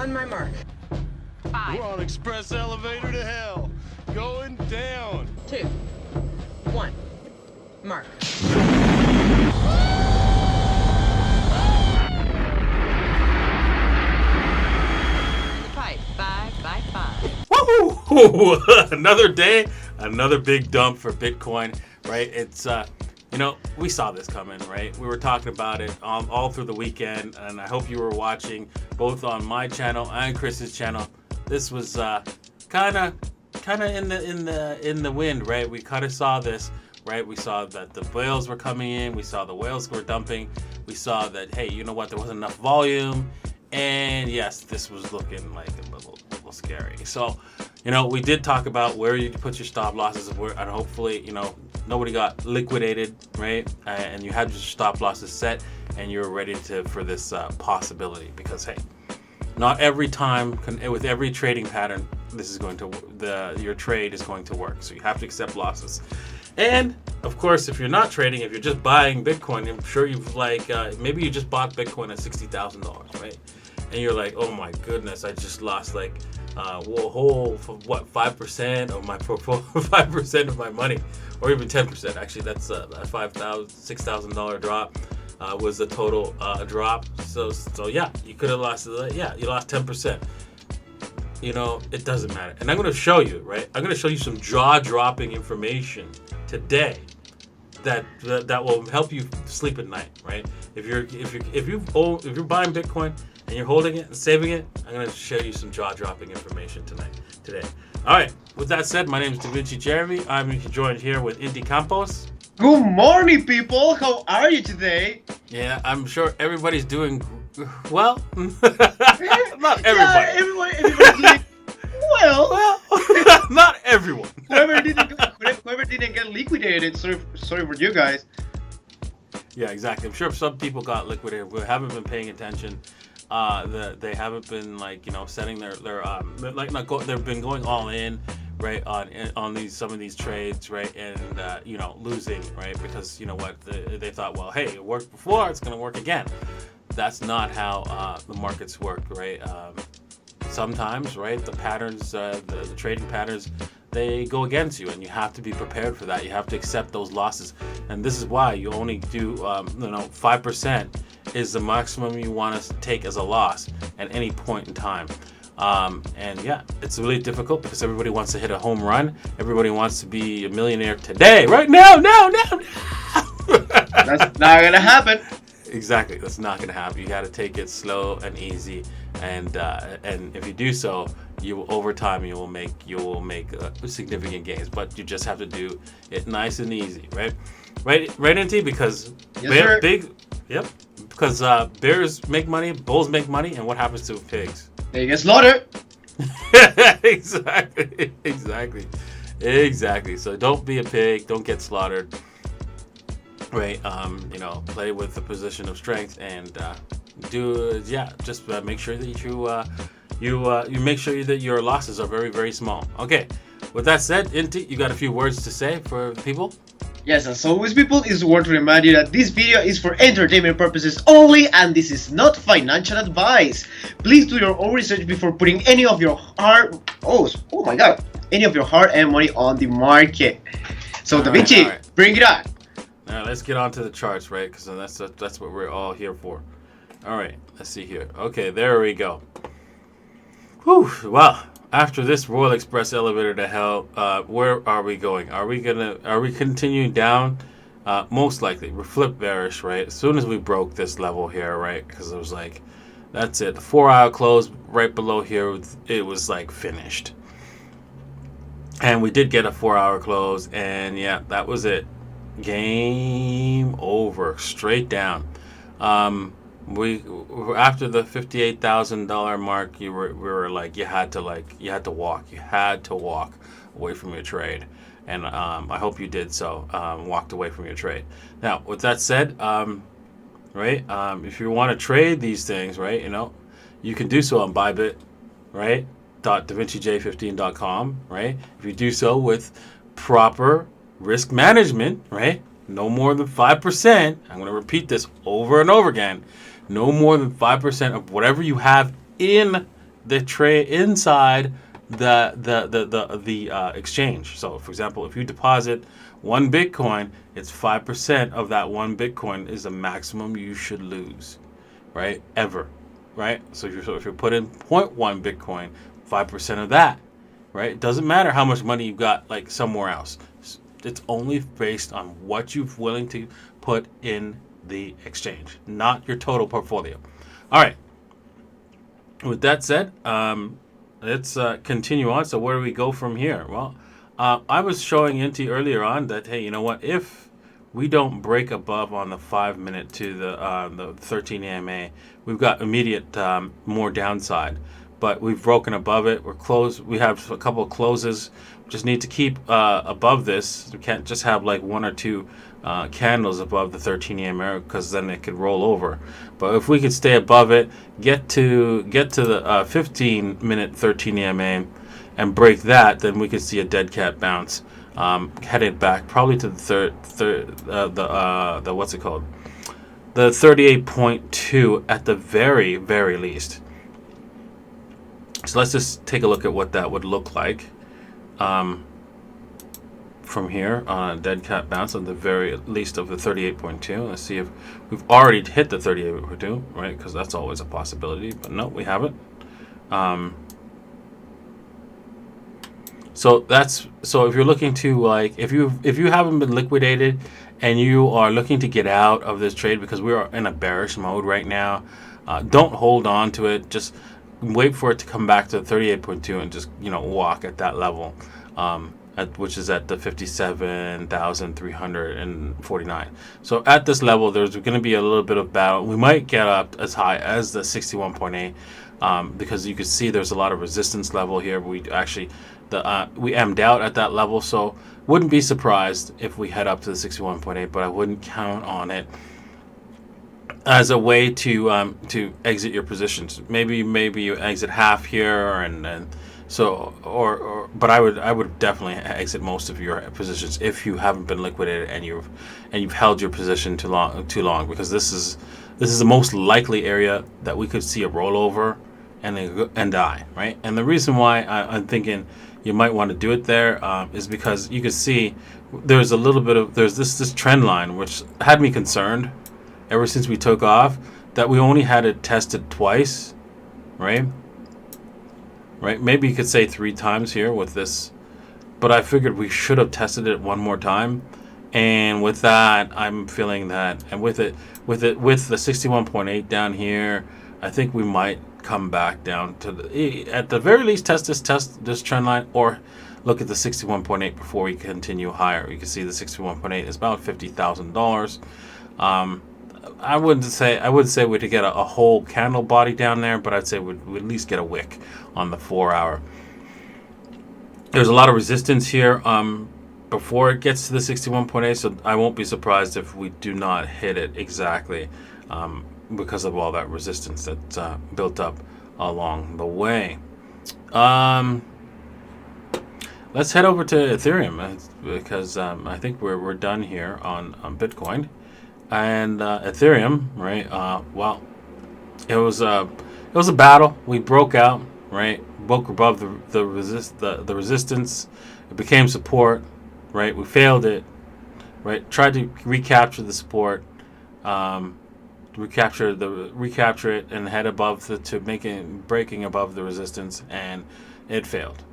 On my mark. 5. We're on express elevator to hell. Going down. 2. 1. Mark. Pipe 5 by 5. Woo! Another day, another big dump for Bitcoin, right? It's we saw this coming, right? We were talking about it all through the weekend, and I hope you were watching both on my channel and Chris's channel. This was kind of in the wind, right? We kind of saw this, right? We saw that the whales were coming in. We saw the whales were dumping. We saw that, hey, you know what? There wasn't enough volume, and yes, this was looking like a little scary. So, we did talk about where you put your stop losses, and hopefully, nobody got liquidated, right? And you had your stop losses set, and you're ready for this possibility. Because hey, not every time, with every trading pattern, your trade is going to work. So you have to accept losses. And of course, if you're not trading, if you're just buying Bitcoin, I'm sure you've maybe you just bought Bitcoin at $60,000, right? And you're like, oh my goodness, I just lost 5% of my portfolio, 5% of my money, or even 10%. Actually, that's a $6,000 drop was the total drop. So yeah, you could have lost. You lost 10%. It doesn't matter. And I'm going to show you, right? I'm going to show you some jaw-dropping information today that will help you sleep at night, right? If you're buying Bitcoin and you're holding it and saving it, I'm going to show you some jaw-dropping information today. All right. With that said, my name is Da Vinci Jeremy. I'm joined here with Indy Campos. Good morning, people. How are you today? Yeah, I'm sure everybody's doing well. Not everybody. Yeah, everybody's doing well. Not everyone. Whoever didn't get liquidated. Sorry for you guys. Yeah, exactly. I'm sure some people got liquidated who haven't been paying attention. They haven't been setting their they've been going all in, right, on some of these trades, right, and losing, right, because they thought, well, hey, it worked before, it's going to work again. That's not how the markets work, right? Sometimes, right, the patterns, the trading patterns, they go against you, and you have to be prepared for that. You have to accept those losses, and this is why you only do 5% is the maximum you want to take as a loss at any point in time. And yeah, it's really difficult because everybody wants to hit a home run. Everybody wants to be a millionaire today, right now. That's not gonna happen. Exactly, that's not gonna happen. You got to take it slow and easy, and if you do so, over time you will make significant gains. But you just have to do it nice and easy, right, Inty, because Yes, sir. Yep. Because bears make money, bulls make money, and what happens to pigs? They get slaughtered. Exactly. So don't be a pig. Don't get slaughtered. Right. Play with the position of strength and just make sure that you make sure that your losses are very, very small. Okay. With that said, Inti, you got a few words to say for the people? Yes, as always, people, it's worth to remind you that this video is for entertainment purposes only, and this is not financial advice. Please do your own research before putting any of your hard-earned money on the market. So, Da Vinci, bring it on. Now let's get on to the charts, right? Because that's what we're all here for. All right, let's see here. Okay, there we go. Whew, wow. After this Royal Express elevator to hell, where are we going? Are we continuing down? Most likely. We're flip bearish, right? As soon as we broke this level here, right? Because it was like, that's it. The 4-hour close right below here, it was like finished. And we did get a 4-hour close, and yeah, that was it. Game over. Straight down. We after the $58,000 mark, we were like, you had to walk away from your trade, and I hope you did so. Walked away from your trade. Now, with that said, if you want to trade these things, right, you can do so on Bybit, right? .davincij15.com, right? If you do so with proper risk management, right? No more than 5%. I'm going to repeat this over and over again. No more than 5% of whatever you have in they trade inside the exchange. So, for example, if you deposit 1 Bitcoin, it's 5% of that 1 Bitcoin is the maximum you should lose, right? Ever, right? So if you put in 0.1 Bitcoin, 5% of that, right? It doesn't matter how much money you've got like somewhere else. It's only based on what you're willing to put in the exchange, not your total portfolio. All right. With that said, let's continue on. So where do we go from here? Well, I was showing Inti earlier on that, hey, you know what? If we don't break above on the 5 minute to the 13 EMA, we've got immediate more downside. But we've broken above it. We're close. We have a couple of closes. We just need to keep above this. We can't just have like 1 or 2 candles above the 13 EMA because then it could roll over. But if we could stay above it, get to the 15 minute 13 EMA and break that, then we could see a dead cat bounce headed back probably to the the what's it called, the 38.2 at the very, very least. So let's just take a look at what that would look like from here on a dead cat bounce on the very least of the 38.2. Let's see if we've already hit the 38.2, right? Because that's always a possibility, but no, we haven't. So if you're looking to, like, if you haven't been liquidated and you are looking to get out of this trade because we are in a bearish mode right now, don't hold on to it. Just wait for it to come back to 38.2 and just, you know, walk at that level, which is at the 57,349. So at this level, there's going to be a little bit of battle. We might get up as high as the 61.8 because you can see there's a lot of resistance level here. We actually we emmed out at that level, so wouldn't be surprised if we head up to the 61.8, but I wouldn't count on it as a way to exit your positions. Maybe you exit half here, and so but I would definitely exit most of your positions if you haven't been liquidated and you've held your position too long, because this is the most likely area that we could see a rollover and die, right? And the reason why I'm thinking you might want to do it there is because you can see there's a little bit of this trend line which had me concerned ever since we took off, that we only had it tested twice, right? Maybe you could say 3 times here with this, but I figured we should have tested it 1 more time. And with that, I'm feeling that, and with the 61.8 down here, I think we might come back down to at the very least test this trend line, or look at the 61.8 before we continue higher. You can see the 61.8 is about $50,000. I wouldn't say we'd get a whole candle body down there, but I'd say we'd at least get a wick on the 4 hour. There's a lot of resistance here before it gets to the 61.8, so I won't be surprised if we do not hit it exactly because of all that resistance that's built up along the way. Let's head over to Ethereum because I think we're done here on Bitcoin. And Ethereum, right? Well, it was a battle. We broke out, right? Broke above the resistance. It became support, right? We failed it, right? Tried to recapture the support, recapture it, and head above breaking above the resistance, and it failed.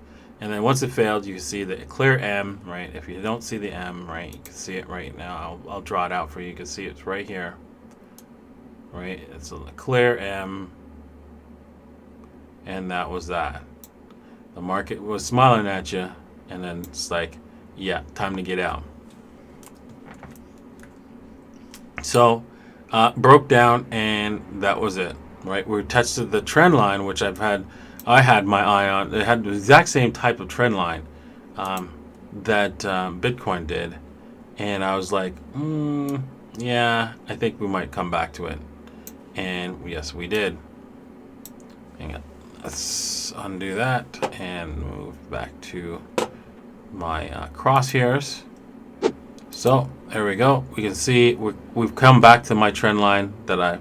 And then once it failed, you can see the clear M, right? If you don't see the M, right, you can see it right now. I'll draw it out for you. You can see it's right here, right? It's a clear M, and that was that. The market was smiling at you, and then it's like, yeah, time to get out. So broke down, and that was it, right? We touched the trend line, which I had my eye on. It had the exact same type of trend line that Bitcoin did, and I was like, yeah, I think we might come back to it. And yes, we did. Hang on. Let's undo that and move back to my crosshairs. So there we go. We can see we've come back to my trend line that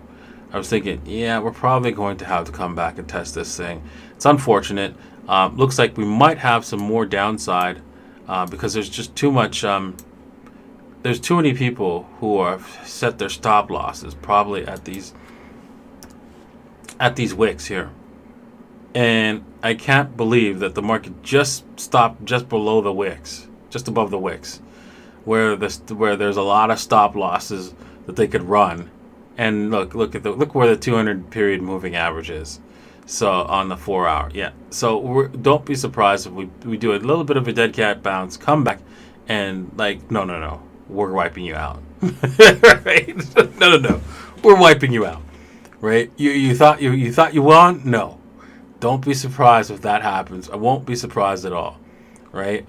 I was thinking, yeah, we're probably going to have to come back and test this thing. It's unfortunate. Looks like we might have some more downside because there's just too much. There's too many people who have set their stop losses probably at these wicks here, and I can't believe that the market just stopped just below the wicks, just above the wicks, where there's a lot of stop losses that they could run. And look where the 200 period moving average is. So on the 4 hour, yeah. So don't be surprised if we do a little bit of a dead cat bounce, come back, and like no, we're wiping you out, right? No, we're wiping you out, right? You thought you won? No, don't be surprised if that happens. I won't be surprised at all, right?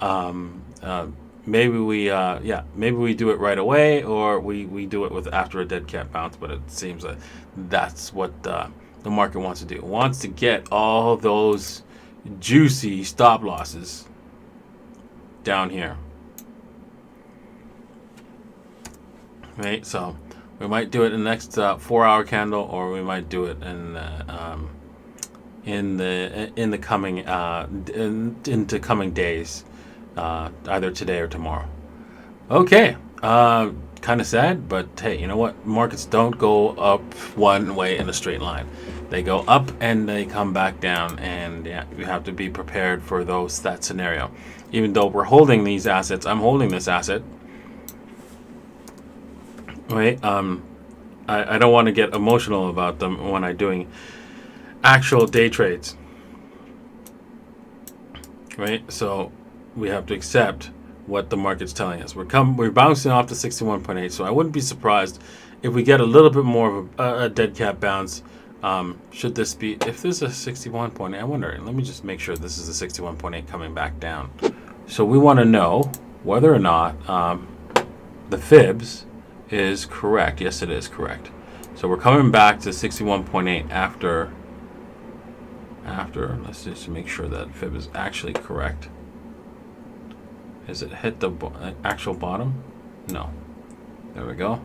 Maybe we do it right away, or we do it after a dead cat bounce. But it seems that that's what the market wants to do. It wants to get all those juicy stop losses down here, right? So we might do it in the next 4 hour candle, or we might do it in the coming into coming days. Either today or tomorrow. Okay, kind of sad, but hey, you know what? Markets don't go up one way in a straight line. They go up and they come back down, and yeah, you have to be prepared for that scenario. Even though we're holding these assets, I'm holding this asset. Right? I don't want to get emotional about them when I'm doing actual day trades. Right? So we have to accept what the market's telling us. We're bouncing off to 61.8, so I wouldn't be surprised if we get a little bit more of a dead cat bounce. Should this be, if this is a 61.8, I wonder, let me just make sure this is a 61.8 coming back down. So we want to know whether or not the fibs is correct. Yes, it is correct. So we're coming back to 61.8 after, let's just make sure that fib is actually correct. Has it hit the actual bottom? No. There we go.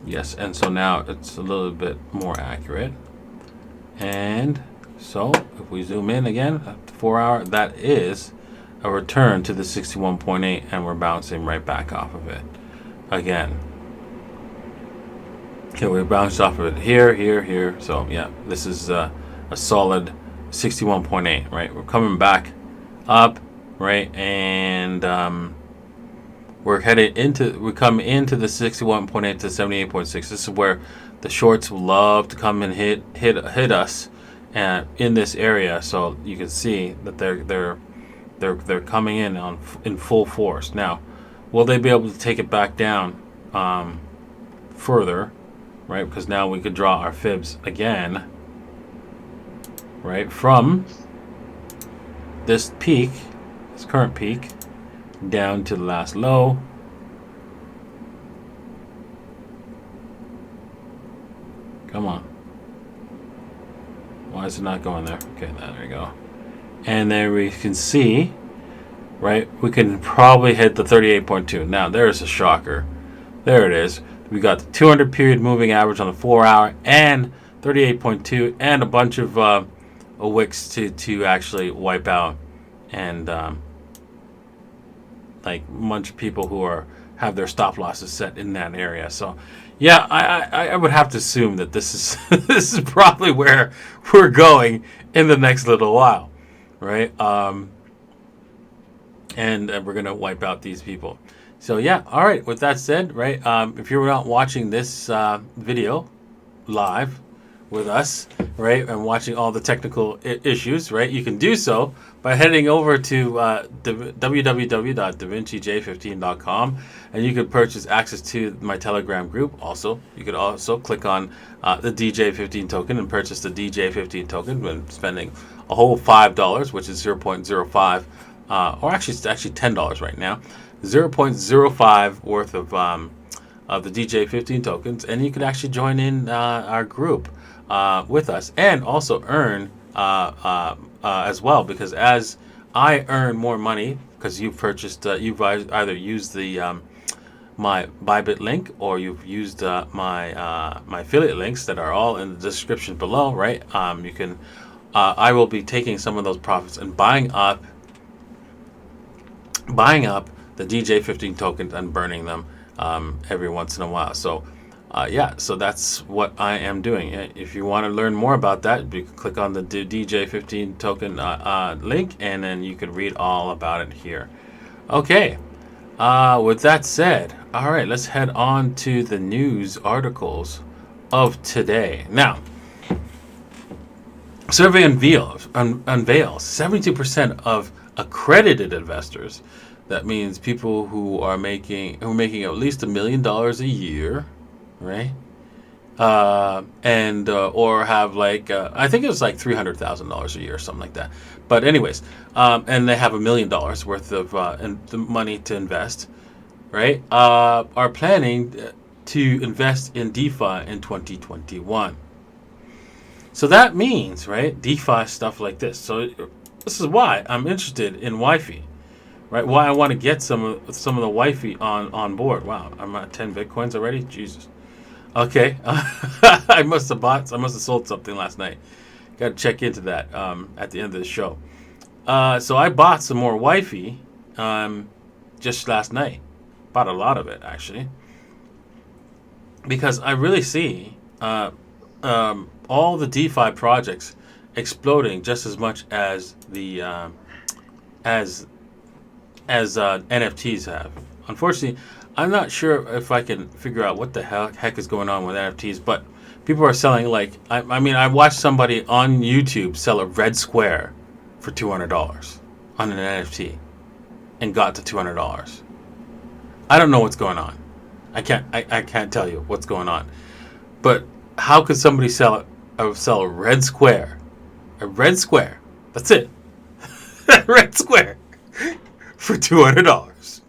Yes, and so now it's a little bit more accurate. And so if we zoom in again at the 4 hour, that is a return to the 61.8, and we're bouncing right back off of it again. Okay, we bounced off of it here. So yeah, this is a solid 61.8, right? We're coming back up, right, and we come into the 61.8 to 78.6. This is where the shorts love to come and hit us in this area. So you can see that they're coming in full force. Now, will they be able to take it back down further, right? Because now we could draw our fibs again, right, from this peak, this current peak, down to the last low. Come on. Why is it not going there? Okay, there we go. And there we can see, right, we can probably hit the 38.2. Now, there's a shocker. There it is. We got the 200 period moving average on the 4 hour and 38.2 and a bunch of wicks to actually wipe out, and like a bunch of people who have their stop losses set in that area. So yeah, I would have to assume that this is this is probably where we're going in the next little while, right? And we're gonna wipe out these people. So yeah, all right, with that said, right, if you're not watching this video live with us, right, and watching all the technical issues, right, you can do so by heading over to www.davincij15.com, and you can purchase access to my Telegram group. Also, you could also click on the DJ15 token and purchase the DJ15 token when spending a whole $5, which is 0.05, or actually it's actually $10 right now, 0.05 worth of the DJ15 tokens, and you could actually join in our group with us, and also earn as well, because as I earn more money, because you've purchased, you've either used the my Bybit link, or you've used my affiliate links that are all in the description below, right? You can. I will be taking some of those profits and buying up the DJ15 tokens and burning them every once in a while. So so that's what I am doing. If you want to learn more about that, you can click on the DJ15 token link, and then you can read all about it here. Okay, with that said, all right, let's head on to the news articles of today. Now, survey unveils 72% of accredited investors. That means people who are making at least $1 million a year, right? Or have like I think it was like $300,000 a year or something like that. But anyways, and they have $1 million worth of the money to invest, right? Are planning to invest in DeFi in 2021. So that means, right, DeFi stuff like this. So this is why I'm interested in Wi-Fi, right? Why I want to get some of the Wi-Fi on board. Wow, I'm at 10 Bitcoins already? Jesus. Okay. I must have sold something last night. Got to check into that at the end of the show. So I bought some more Wi-Fi just last night. Bought a lot of it, actually. Because I really see all the DeFi projects exploding just as much as the as NFTs have. Unfortunately, I'm not sure if I can figure out what the heck is going on with NFTs, but people are selling like I watched somebody on YouTube sell a red square for $200 on an NFT and got to $200. I don't know what's going on. I can't tell you what's going on. But how could somebody sell a red square? A red square. That's it. A red square for $200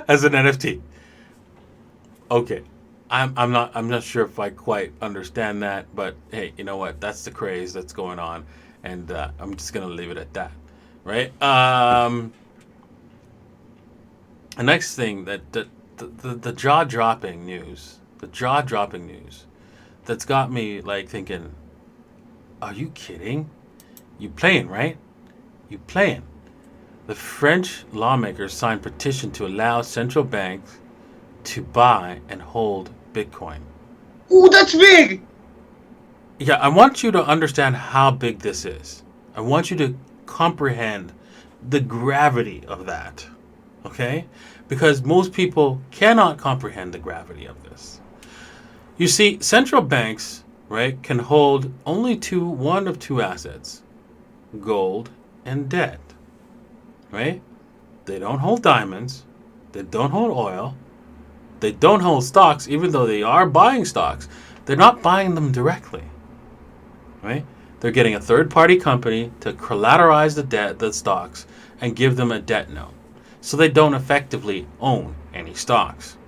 as an NFT. Okay. I'm not sure if I quite understand that, but hey, you know what? That's the craze that's going on, and I'm just gonna leave it at that, right? The next thing that the jaw-dropping news, that's got me like thinking, are you kidding? You playing, right? You playing. The French lawmakers signed petition to allow central banks to buy and hold Bitcoin. Ooh, that's big! Yeah, I want you to understand how big this is. I want you to comprehend the gravity of that. Okay? Because most people cannot comprehend the gravity of this. You see, central banks, right, can hold only one of two assets: gold and debt. Right? They don't hold diamonds. They don't hold oil. They don't hold stocks, even though they are buying stocks. They're not buying them directly. Right? They're getting a third-party company to collateralize the stocks, and give them a debt note. So they don't effectively own any stocks.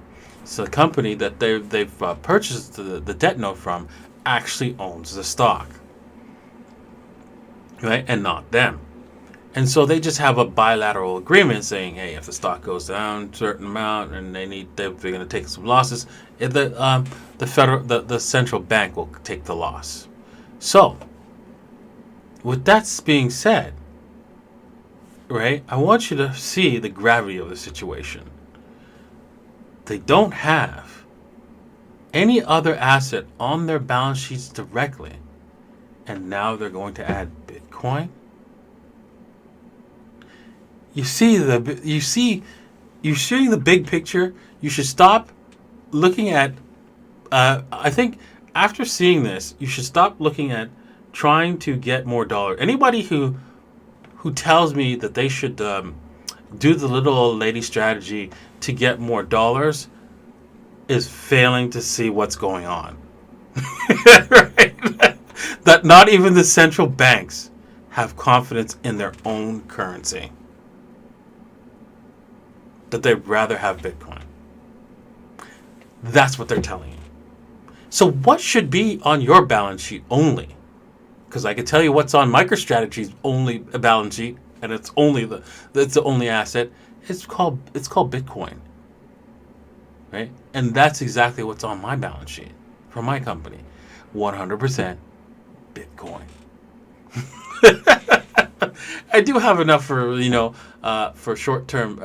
So the company that they've purchased the debt note from actually owns the stock, right? And not them. And so they just have a bilateral agreement saying, hey, if the stock goes down a certain amount and they're going to take some losses, the central bank will take the loss. So, with that being said, right, I want you to see the gravity of the situation. They don't have any other asset on their balance sheets directly, and now they're going to add Bitcoin. You're seeing the big picture. You should stop looking at. I think after seeing this, you should stop looking at trying to get more dollars. Anybody who tells me that they should do the little old lady strategy to get more dollars is failing to see what's going on. Right? That not even the central banks have confidence in their own currency. That they'd rather have Bitcoin. That's what they're telling you. So what should be on your balance sheet only? Because I can tell you what's on MicroStrategy's only balance sheet, and it's the only asset. It's called Bitcoin. right? And that's exactly what's on my balance sheet for my company. 100% Bitcoin. I do have enough for, for short-term,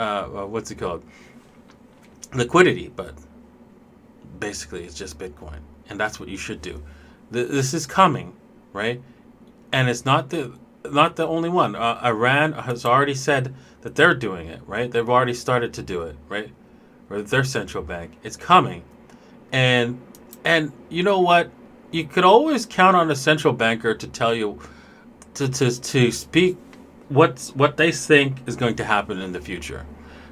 what's it called? Liquidity, but basically it's just Bitcoin. And that's what you should do. This is coming, right? And it's not the only one. Iran has already said that they're doing it, right? They've already started to do it, right? Or their central bank. It's coming. And you know what? You could always count on a central banker to tell you to speak what they think is going to happen in the future,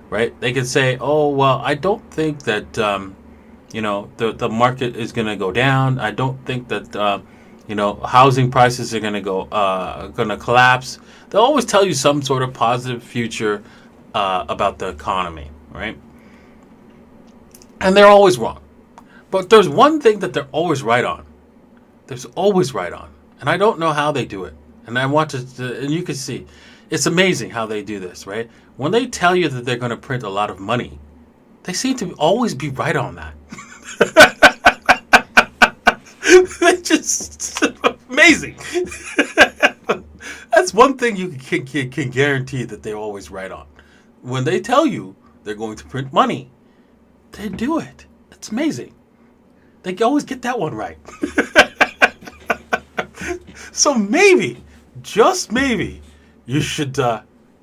right? They could say, "Oh, well, I don't think that the market is going to go down. I don't think that housing prices are going to collapse." They'll always tell you some sort of positive future about the economy, right? And they're always wrong. But there's one thing that they're always right on. There's always right on. And I don't know how they do it. And I want to, and you can see, it's amazing how they do this, right? When they tell you that they're going to print a lot of money, they seem to always be right on that. It's just amazing. That's one thing you can guarantee that they're always right on. When they tell you they're going to print money, they do it. It's amazing. They always get that one right. So maybe, just maybe, you should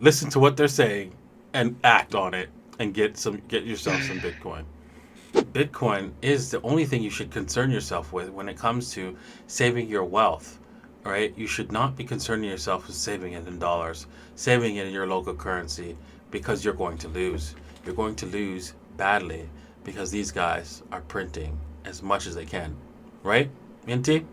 listen to what they're saying and act on it and get yourself some Bitcoin. Bitcoin is the only thing you should concern yourself with when it comes to saving your wealth. All right? You should not be concerning yourself with saving it in dollars, saving it in your local currency, because you're going to lose. You're going to lose badly because these guys are printing as much as they can. Right, Minty?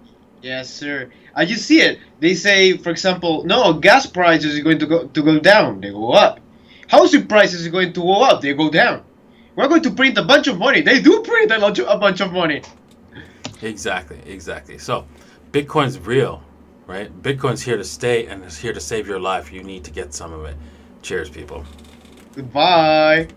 Yes, sir. You see it. They say, for example, no, gas prices are going to go down. They go up. Housing prices are going to go up. They go down. We're going to print a bunch of money. They do print a bunch of money. Exactly. So, Bitcoin's real, right? Bitcoin's here to stay and it's here to save your life. You need to get some of it. Cheers, people. Goodbye.